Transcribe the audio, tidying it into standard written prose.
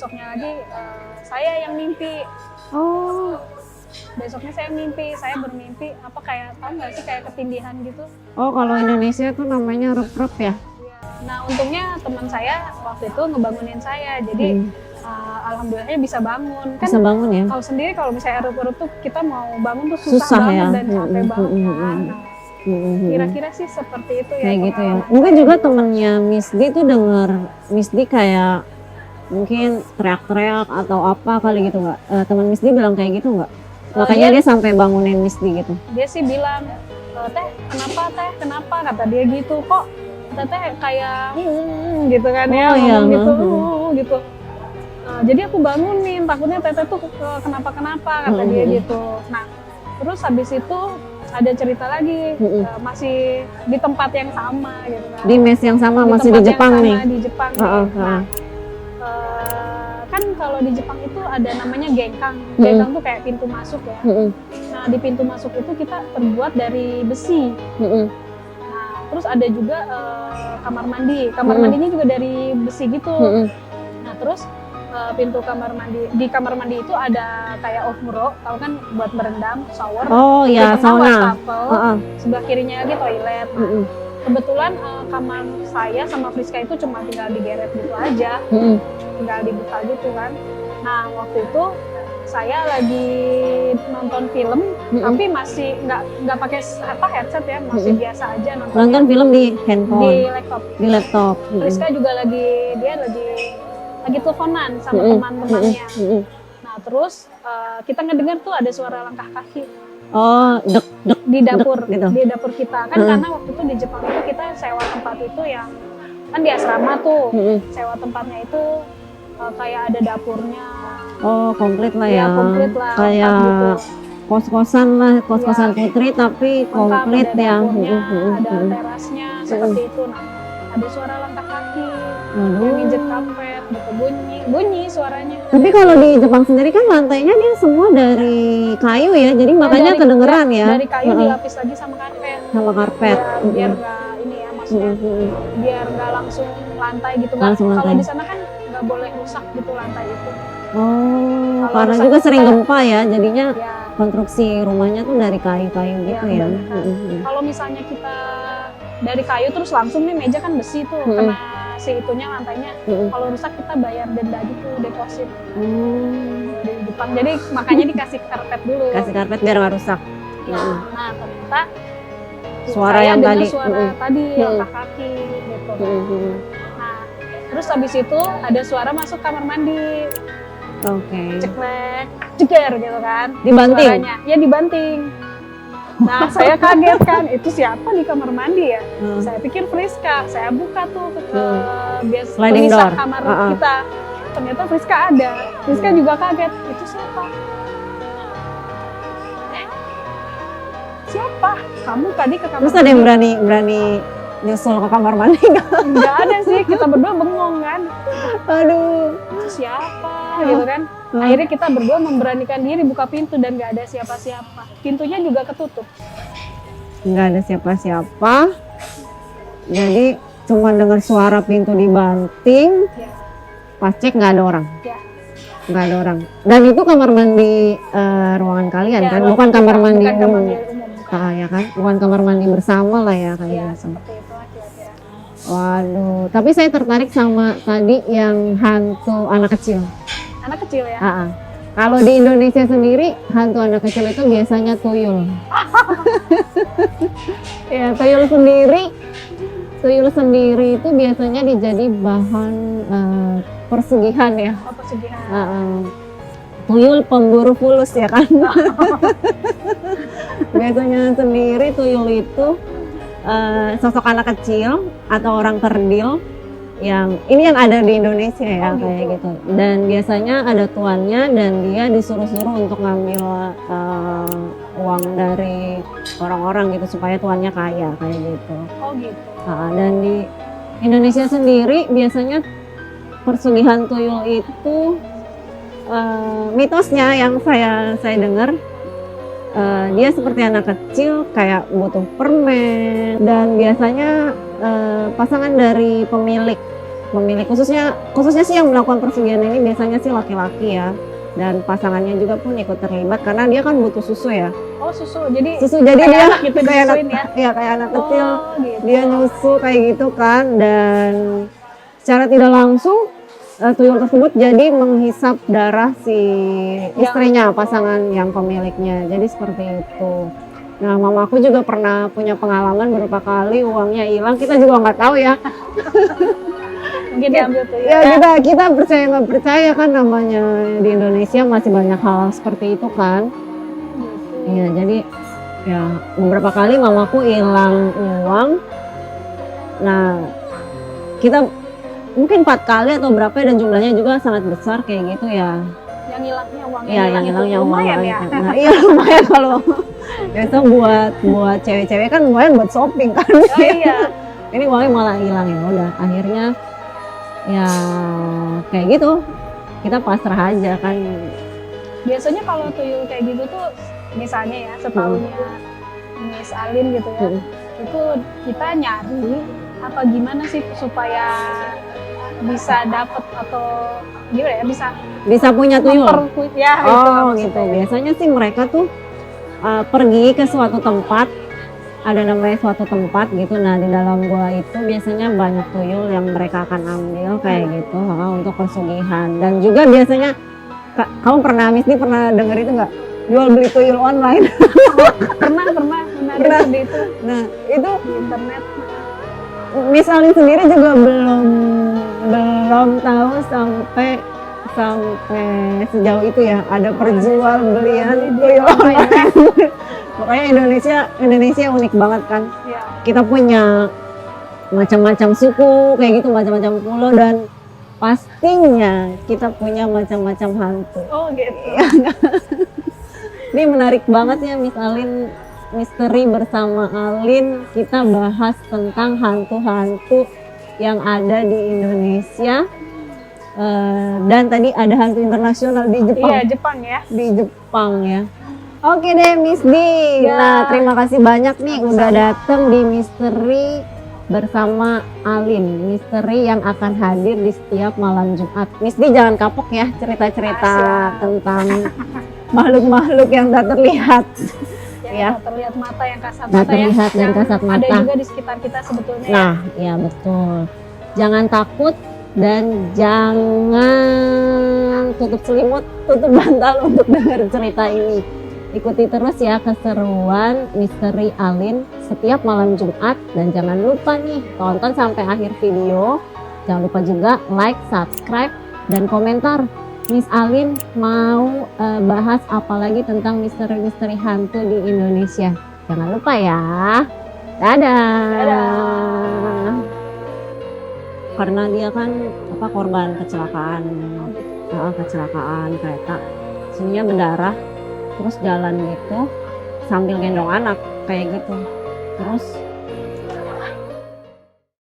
besoknya lagi saya yang mimpi. Oh. Besoknya saya bermimpi apa kayak tahu nggak sih kayak ketindihan gitu. Oh, kalau Indonesia tuh namanya rep-rep ya? Nah untungnya teman saya waktu itu ngebangunin saya, jadi alhamdulillahnya bisa bangun. Kan Bisa bangun ya? kalau sendiri kalau misalnya erup-erup tuh kita mau bangun tuh susah Susah banget ya? dan capek banget kan. Nah, kira-kira sih seperti itu ya. Kayak gitu ya. pengalaman Mungkin saya juga dulu. temennya Miss D tuh denger Miss D kayak mungkin teriak-teriak atau apa kali gitu nggak? Teman Miss D bilang kayak gitu nggak? Makanya dia sampai bangunin Miss D gitu. Dia sih bilang, teh kenapa kata dia gitu, kok teteh kayak gitu kan ya, Oh, iya, ngomong gitu gitu. Jadi aku bangunin, takutnya teteh tuh kenapa kata dia gitu. Nah terus habis itu ada cerita lagi, masih di tempat yang sama gitu kan. Di mes yang sama, masih di tempat Jepang yang sama, nih. di Jepang nih. Nah, kan kalau di Jepang itu ada namanya gengkang. Gengkang tuh kayak pintu masuk ya. Nah di pintu masuk itu kita terbuat dari besi. Nah terus ada juga kamar mandi. Kamar mandinya juga dari besi gitu. Nah terus pintu kamar mandi, di kamar mandi itu ada kayak ofuro, tahu kan buat berendam, shower. Oh ya, sauna. Wastafel, sebelah kirinya lagi toilet. Nah, kebetulan kamar saya sama Friska itu cuma tinggal digeret gitu aja, tinggal dibuka gitu kan. Nah waktu itu saya lagi nonton film, tapi masih nggak pakai headset ya, masih biasa aja nonton film di handphone, di laptop. Di laptop. Friska juga lagi teleponan sama teman-temannya. Nah terus kita ngedengar tuh ada suara langkah kaki. Oh, dek di dapur gitu. Di dapur kita kan, karena waktu itu di Jepang itu kita sewa tempat itu yang kan di asrama tuh, sewa tempatnya itu kayak ada dapurnya. Oh, komplit lah ya. Komplit lah, kayak gitu. Kos-kosan lah, kos-kosan putri tapi komplit ada ya. dapurnya, ada terasnya seperti itu. Nah ada suara langkah kaki yang nginjek karpet gitu, bunyi suaranya. Tapi kalau di Jepang sendiri kan lantainya dia semua dari kayu ya, jadi makanya kedengeran ya. Dari kayu dilapis lagi sama karpet. Biar nggak ini ya, maksudnya biar nggak langsung lantai gitu. Kalau di sana kan nggak boleh rusak gitu lantai itu. Oh, karena juga sering gempa ya, jadinya konstruksi rumahnya tuh dari kayu-kayu gitu ya. Kalau misalnya kita dari kayu terus langsung nih meja kan besi tuh, kena si itunya lantainya. Kalau rusak kita bayar denda gitu, deposit. Dari Jepang. Jadi makanya dikasih karpet dulu. Kasih karpet biar nggak rusak. Nah ternyata suara yang tadi. Suara tadi langkah kaki gitu. Nah terus habis itu ada suara masuk kamar mandi. Oke. Ceklek, ceker gitu kan. Dibanting? Suaranya. Ya dibanting. Nah saya kaget kan, itu siapa di kamar mandi ya? Saya pikir Friska, saya buka tuh pemisah kamar kita. Ternyata Friska ada. Friska juga kaget, itu siapa? Siapa? Kamu tadi ke kamar mandi? Terus ada yang berani nyusul ke kamar mandi nggak? Nggak ada sih, kita berdua bengong kan. Aduh, itu siapa gitu kan. Akhirnya kita berdua memberanikan diri buka pintu dan nggak ada siapa-siapa. Pintunya juga ketutup. Nggak ada siapa-siapa. Jadi cuma dengar suara pintu dibanting. Pas cek nggak ada orang. Nggak ada orang. Dan itu kamar mandi ruangan kalian kan? Bukan kamar mandi umum. Ya kan? Bukan kamar mandi bersama lah ya kayak gitu. Waduh, tapi saya tertarik sama tadi yang hantu anak kecil. Anak kecil ya? Kalau di Indonesia sendiri, hantu anak kecil itu biasanya tuyul. Ya, tuyul sendiri itu biasanya dijadi bahan persugihan ya. Oh, persugihan. Tuyul pemburu fulus ya kan. Biasanya sendiri tuyul itu sosok anak kecil atau orang kerdil yang ada di Indonesia ya, kayak gitu. Dan biasanya ada tuannya dan dia disuruh-suruh untuk ngambil uang dari orang-orang gitu supaya tuannya kaya kayak gitu. Oh gitu. Dan di Indonesia sendiri biasanya persugihan tuyul itu mitosnya yang saya dengar, dia seperti anak kecil kayak butuh permen, dan biasanya pasangan dari pemilik pemilik, khususnya sih yang melakukan persugihan ini biasanya sih laki-laki ya, dan pasangannya juga pun ikut terlibat karena dia kan butuh susu ya. Oh susu, jadi Jadi kayak dia anak gitu kayak anak, disusuin ya? ya kayak anak kecil, Oh gitu. dia nyusu kayak gitu kan, dan secara tidak langsung tuyul tersebut jadi menghisap darah si istrinya, pasangan yang pemiliknya. Jadi seperti itu. Nah, mamaku juga pernah punya pengalaman beberapa kali uangnya hilang. Kita juga nggak tahu ya. Mungkin diambil tuh Ya kita percaya nggak percaya kan, namanya di Indonesia masih banyak hal seperti itu kan. Iya, jadi ya beberapa kali mamaku hilang uang. Nah, kita mungkin 4 kali atau berapa dan jumlahnya juga sangat besar kayak gitu ya. Yang hilangnya uangnya. Iya, yang hilangnya uang. Lumayan ya. Nah, iya lumayan kalau biasa buat cewek-cewek kan lumayan buat shopping kan. Oh iya. Ini uangnya malah hilang, ya udah akhirnya ya kayak gitu, kita pasrah aja kan. Biasanya kalau tuyul kayak gitu tuh misalnya ya setahunya Miss Alin gitu ya, itu kita nyari apa gimana sih supaya bisa dapet atau gimana ya, bisa punya tuyul ya gitu. Biasanya sih mereka tuh pergi ke suatu tempat, ada namanya suatu tempat gitu. Nah, di dalam gua itu biasanya banyak tuyul yang mereka akan ambil kayak gitu untuk persugihan. Dan juga biasanya kamu pernah denger itu nggak, jual beli tuyul online? pernah seperti itu. Nah, itu di internet. Miss Alin sendiri juga belum tahu sampai sejauh itu ya, ada perjualbelian tuyul online. Makanya Indonesia unik banget kan. Ya. Kita punya macam-macam suku kayak gitu, macam-macam pulau, dan pastinya kita punya macam-macam hantu. Oh gitu. Ini menarik banget ya Miss Alin, misteri bersama Alin. Kita bahas tentang hantu-hantu yang ada di Indonesia. Dan tadi ada hantu internasional di Jepang. Iya, Jepang ya. Di Jepang ya. Oke deh Miss Di. Ya. Nah, terima kasih banyak nih udah datang di Misteri bersama Alin. Misteri yang akan hadir di setiap malam Jumat. Miss Di jangan kapok ya cerita-cerita tentang makhluk-makhluk yang tak terlihat. Ya. Tak terlihat mata, yang kasat Tak mata terlihat dan kasat mata. Ada juga di sekitar kita sebetulnya. Nah, ya betul. Jangan takut dan jangan tutup selimut, tutup bantal untuk dengar cerita ini. Ikuti terus ya keseruan Misteri Alin setiap malam Jumat, dan jangan lupa nih tonton sampai akhir video. Jangan lupa juga like, subscribe, dan komentar. Miss Alin mau bahas apa lagi tentang misteri-misteri hantu di Indonesia. Jangan lupa ya. Dadah. Karena dia kan korban kecelakaan kereta, sininya berdarah, terus jalan gitu sambil gendong anak kayak gitu, terus